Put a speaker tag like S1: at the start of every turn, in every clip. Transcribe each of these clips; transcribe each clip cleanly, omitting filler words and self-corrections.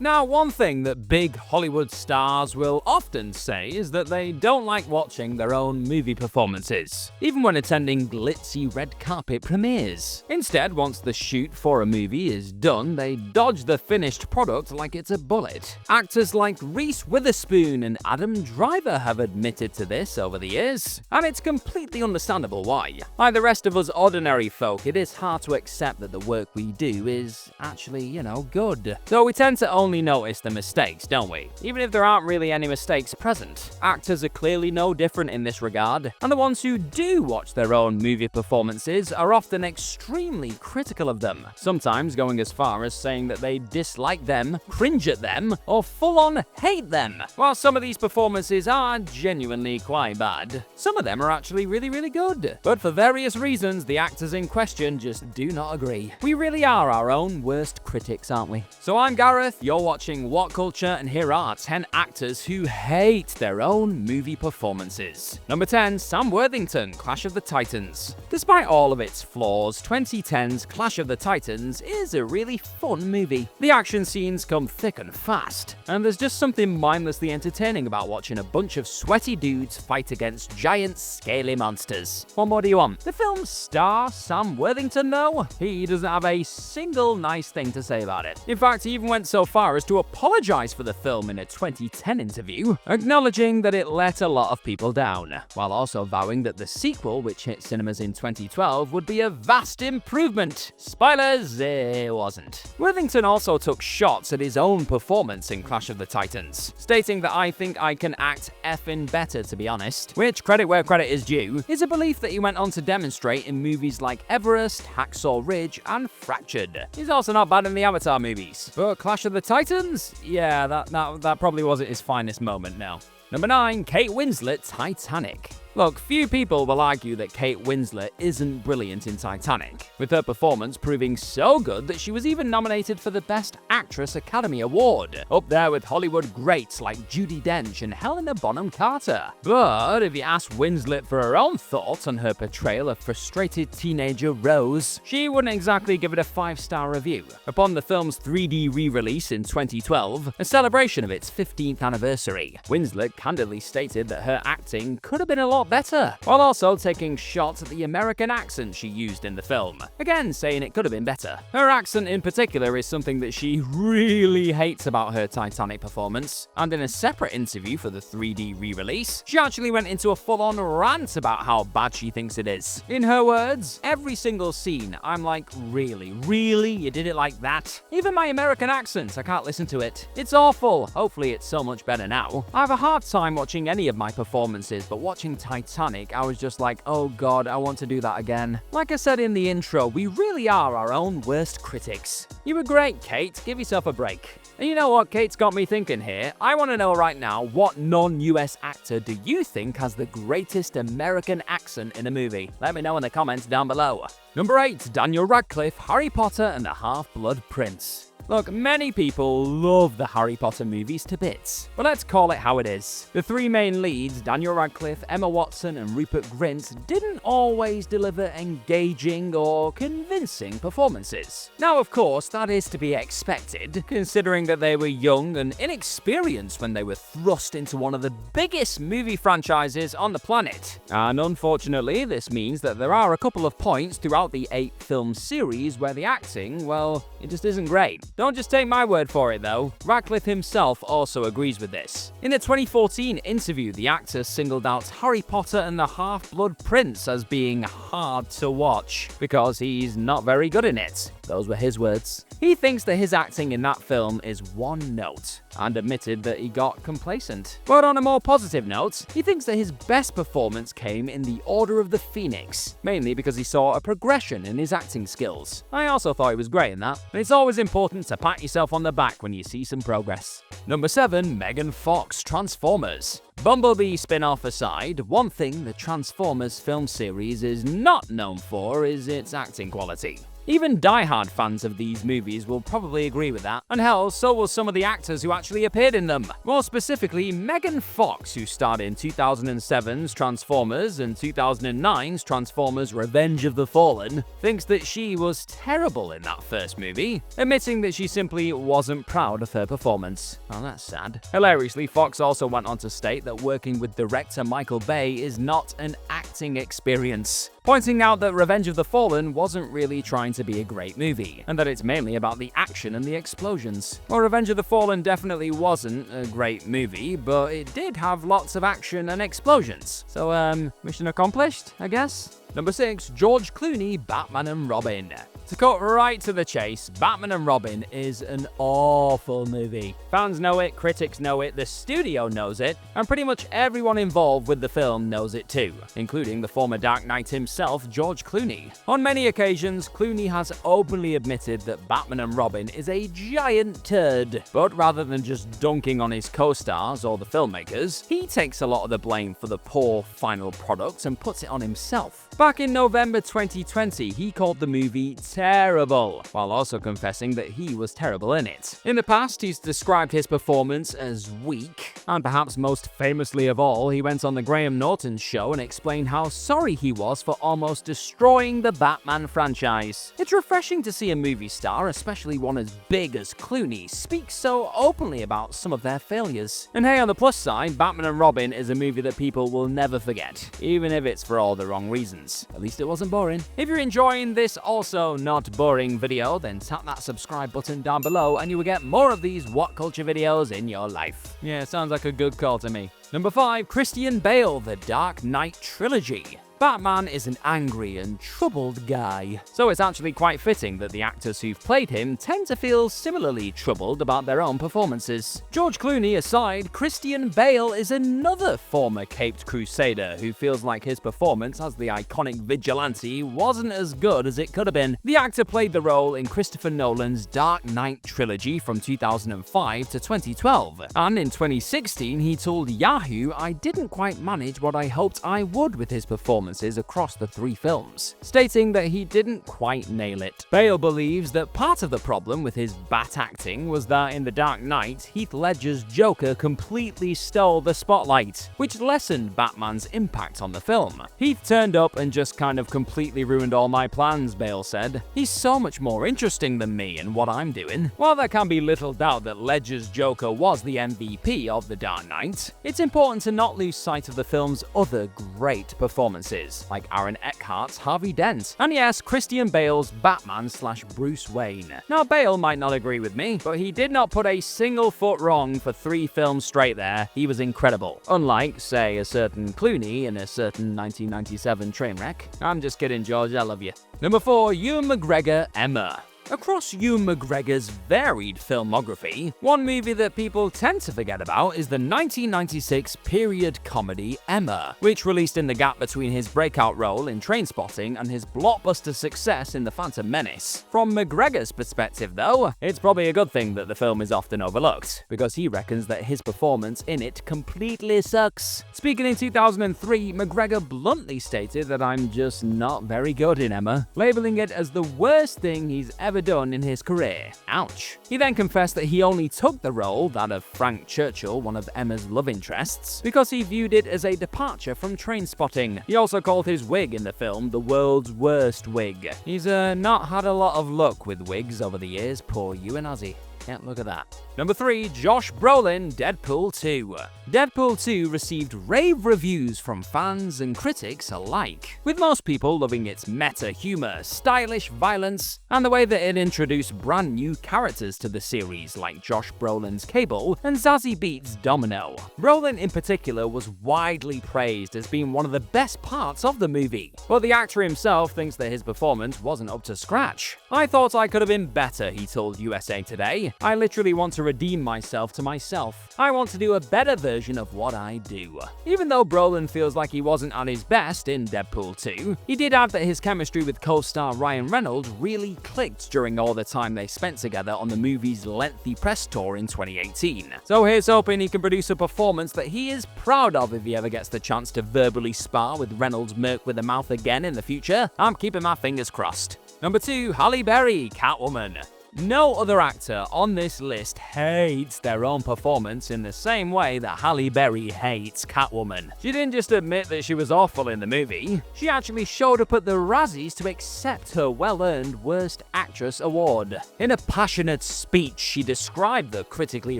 S1: Now, one thing that big Hollywood stars will often say is that they don't like watching their own movie performances, even when attending glitzy red carpet premieres. Instead, once the shoot for a movie is done, they dodge the finished product like it's a bullet. Actors like Reese Witherspoon and Adam Driver have admitted to this over the years, and it's completely understandable why. Like the rest of us ordinary folk, it is hard to accept that the work we do is actually, good. So we tend to only notice the mistakes, don't we? Even if there aren't really any mistakes present. Actors are clearly no different in this regard, and the ones who do watch their own movie performances are often extremely critical of them, sometimes going as far as saying that they dislike them, cringe at them, or full-on hate them. While some of these performances are genuinely quite bad, some of them are actually really good. But for various reasons, the actors in question just do not agree. We really are our own worst critics, aren't we? So I'm Gareth, you're watching What Culture, and here are 10 actors who hate their own movie performances. Number 10, Sam Worthington, Clash of the Titans. Despite all of its flaws, 2010's Clash of the Titans is a really fun movie. The action scenes come thick and fast, and there's just something mindlessly entertaining about watching a bunch of sweaty dudes fight against giant, scaly monsters. What more do you want? The film's star, Sam Worthington, though, he doesn't have a single nice thing to say about it. In fact, he even went so far as to apologize for the film in a 2010 interview, acknowledging that it let a lot of people down, while also vowing that the sequel, which hit cinemas in 2012, would be a vast improvement. Spoilers, it wasn't. Worthington also took shots at his own performance in Clash of the Titans, stating that "I think I can act effing better, to be honest," which, credit where credit is due, is a belief that he went on to demonstrate in movies like Everest, Hacksaw Ridge, and Fractured. He's also not bad in the Avatar movies, but Clash of the Titans? Yeah, that probably wasn't his finest moment, no. Number 9, Kate Winslet, Titanic. Look, few people will argue that Kate Winslet isn't brilliant in Titanic, with her performance proving so good that she was even nominated for the Best Actress Academy Award, up there with Hollywood greats like Judi Dench and Helena Bonham Carter. But if you ask Winslet for her own thoughts on her portrayal of frustrated teenager Rose, she wouldn't exactly give it a 5-star review. Upon the film's 3D re-release in 2012, a celebration of its 15th anniversary, Winslet candidly stated that her acting could have been a lot better, while also taking shots at the American accent she used in the film, again saying it could have been better. Her accent in particular is something that she really hates about her Titanic performance, and in a separate interview for the 3D re-release, she actually went into a full-on rant about how bad she thinks it is. In her words, "Every single scene, I'm like, really, you did it like that? Even my American accent, I can't listen to it. It's awful. Hopefully it's so much better now. I have a hard time watching any of my performances, but watching Titanic, I was just like, oh god, I want to do that again." Like I said in the intro, we really are our own worst critics. You were great, Kate. Give yourself a break. And you know what Kate's got me thinking here? I want to know right now, what non-US actor do you think has the greatest American accent in a movie? Let me know in the comments down below. Number 8, Daniel Radcliffe, Harry Potter and the Half-Blood Prince. Look, many people love the Harry Potter movies to bits, but let's call it how it is. The three main leads, Daniel Radcliffe, Emma Watson, and Rupert Grint, didn't always deliver engaging or convincing performances. Now, of course, that is to be expected, considering that they were young and inexperienced when they were thrust into one of the biggest movie franchises on the planet. And unfortunately, this means that there are a couple of points throughout the 8-film series where the acting, well, it just isn't great. Don't just take my word for it though. Radcliffe himself also agrees with this. In a 2014 interview, the actor singled out Harry Potter and the Half-Blood Prince as being hard to watch because he's not very good in it. Those were his words. He thinks that his acting in that film is one note, and admitted that he got complacent. But on a more positive note, he thinks that his best performance came in The Order of the Phoenix, mainly because he saw a progression in his acting skills. I also thought he was great in that, and it's always important to pat yourself on the back when you see some progress. Number 7, Megan Fox, Transformers. Bumblebee spin-off aside, one thing the Transformers film series is not known for is its acting quality. Even die-hard fans of these movies will probably agree with that, and hell, so will some of the actors who actually appeared in them. More specifically, Megan Fox, who starred in 2007's Transformers and 2009's Transformers Revenge of the Fallen, thinks that she was terrible in that first movie, admitting that she simply wasn't proud of her performance. Oh, that's sad. Hilariously, Fox also went on to state that working with director Michael Bay is not an acting experience, pointing out that Revenge of the Fallen wasn't really trying to be a great movie, and that it's mainly about the action and the explosions. Well, Revenge of the Fallen definitely wasn't a great movie, but it did have lots of action and explosions. So, mission accomplished, I guess? Number 6, George Clooney, Batman and Robin. To cut right to the chase, Batman and Robin is an awful movie. Fans know it, critics know it, the studio knows it, and pretty much everyone involved with the film knows it too, including the former Dark Knight himself, George Clooney. On many occasions, Clooney has openly admitted that Batman and Robin is a giant turd, but rather than just dunking on his co-stars or the filmmakers, he takes a lot of the blame for the poor final product and puts it on himself. Back in November 2020, he called the movie terrible, while also confessing that he was terrible in it. In the past, he's described his performance as weak, and perhaps most famously of all, he went on the Graham Norton show and explained how sorry he was for almost destroying the Batman franchise. It's refreshing to see a movie star, especially one as big as Clooney, speak so openly about some of their failures. And hey, on the plus side, Batman and Robin is a movie that people will never forget, even if it's for all the wrong reasons. At least it wasn't boring. If you're enjoying this also not boring video, then tap that subscribe button down below and you will get more of these What Culture videos in your life. Yeah, sounds like a good call to me. Number 5, Christian Bale, The Dark Knight Trilogy. Batman is an angry and troubled guy, so it's actually quite fitting that the actors who've played him tend to feel similarly troubled about their own performances. George Clooney aside, Christian Bale is another former caped crusader who feels like his performance as the iconic vigilante wasn't as good as it could have been. The actor played the role in Christopher Nolan's Dark Knight trilogy from 2005 to 2012, and in 2016 he told Yahoo, "I didn't quite manage what I hoped I would with his performance across the 3 films," stating that he didn't quite nail it. Bale believes that part of the problem with his bat acting was that in The Dark Knight, Heath Ledger's Joker completely stole the spotlight, which lessened Batman's impact on the film. "Heath turned up and just kind of completely ruined all my plans," Bale said. "He's so much more interesting than me and what I'm doing." While there can be little doubt that Ledger's Joker was the MVP of The Dark Knight, it's important to not lose sight of the film's other great performances, like Aaron Eckhart's Harvey Dent, and yes, Christian Bale's Batman/Bruce Wayne. Now, Bale might not agree with me, but he did not put a single foot wrong for 3 films straight there. He was incredible. Unlike, say, a certain Clooney in a certain 1997 Trainwreck. I'm just kidding, George, I love you. Number 4, Ewan McGregor, Emma. Across Ewan McGregor's varied filmography, one movie that people tend to forget about is the 1996 period comedy Emma, which released in the gap between his breakout role in Trainspotting and his blockbuster success in The Phantom Menace. From McGregor's perspective, though, it's probably a good thing that the film is often overlooked, because he reckons that his performance in it completely sucks. Speaking in 2003, McGregor bluntly stated that "I'm just not very good in Emma," labeling it as the worst thing he's ever done in his career. Ouch. He then confessed that he only took the role, that of Frank Churchill, one of Emma's love interests, because he viewed it as a departure from Trainspotting. He also called his wig in the film the world's worst wig. He's not had a lot of luck with wigs over the years, poor Ewan, has he? Yeah, look at that. Number 3, Josh Brolin, Deadpool 2. Deadpool 2 received rave reviews from fans and critics alike, with most people loving its meta humor, stylish violence, and the way that it introduced brand new characters to the series like Josh Brolin's Cable and Zazie Beetz' Domino. Brolin in particular was widely praised as being one of the best parts of the movie, but the actor himself thinks that his performance wasn't up to scratch. "I thought I could have been better," he told USA Today. "I literally want to redeem myself to myself. I want to do a better version of what I do." Even though Brolin feels like he wasn't at his best in Deadpool 2, he did add that his chemistry with co-star Ryan Reynolds really clicked during all the time they spent together on the movie's lengthy press tour in 2018. So here's hoping he can produce a performance that he is proud of if he ever gets the chance to verbally spar with Reynolds' Merc with a Mouth again in the future. I'm keeping my fingers crossed. Number 2. Halle Berry, Catwoman. No other actor on this list hates their own performance in the same way that Halle Berry hates Catwoman. She didn't just admit that she was awful in the movie, she actually showed up at the Razzies to accept her well-earned Worst Actress award. In a passionate speech, she described the critically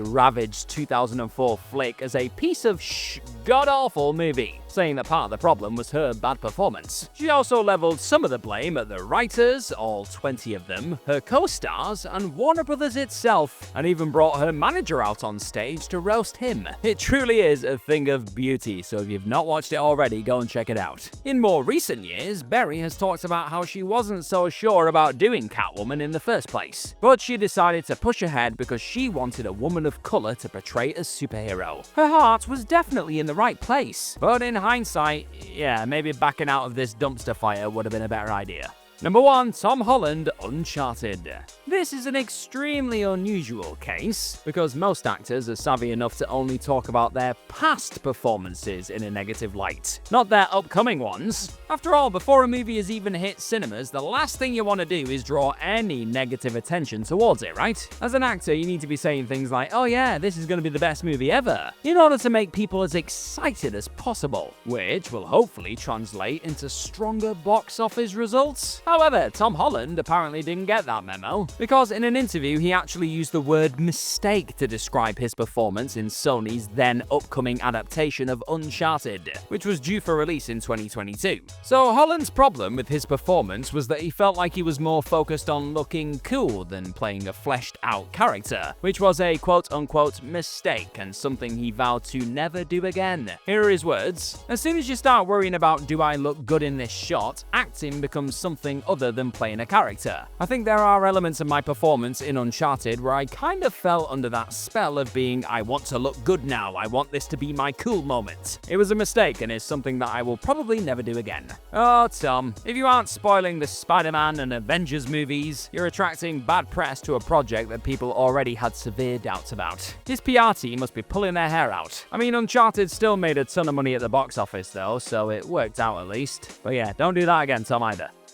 S1: ravaged 2004 flick as a piece of god-awful movie, saying that part of the problem was her bad performance. She also leveled some of the blame at the writers, all 20 of them, her co-stars, and Warner Brothers itself, and even brought her manager out on stage to roast him. It truly is a thing of beauty, so if you've not watched it already, go and check it out. In more recent years, Berry has talked about how she wasn't so sure about doing Catwoman in the first place, but she decided to push ahead because she wanted a woman of color to portray a superhero. Her heart was definitely in the right place, but in hindsight, yeah, maybe backing out of this dumpster fire would have been a better idea. Number 1. Tom Holland, Uncharted. This is an extremely unusual case, because most actors are savvy enough to only talk about their past performances in a negative light, not their upcoming ones. After all, before a movie has even hit cinemas, the last thing you want to do is draw any negative attention towards it, right? As an actor, you need to be saying things like, oh yeah, this is going to be the best movie ever, in order to make people as excited as possible, which will hopefully translate into stronger box office results. However, Tom Holland apparently didn't get that memo, because in an interview he actually used the word mistake to describe his performance in Sony's then upcoming adaptation of Uncharted, which was due for release in 2022. So Holland's problem with his performance was that he felt like he was more focused on looking cool than playing a fleshed out character, which was a quote-unquote mistake and something he vowed to never do again. Here are his words: "As soon as you start worrying about do I look good in this shot, acting becomes something other than playing a character. I think there are elements of my performance in Uncharted where I kind of fell under that spell of being, I want to look good now, I want this to be my cool moment. It was a mistake and is something that I will probably never do again." Oh, Tom, if you aren't spoiling the Spider-Man and Avengers movies, you're attracting bad press to a project that people already had severe doubts about. His PR team must be pulling their hair out. I mean, Uncharted still made a ton of money at the box office though, so it worked out at least. But yeah, don't do that again, Tom, either.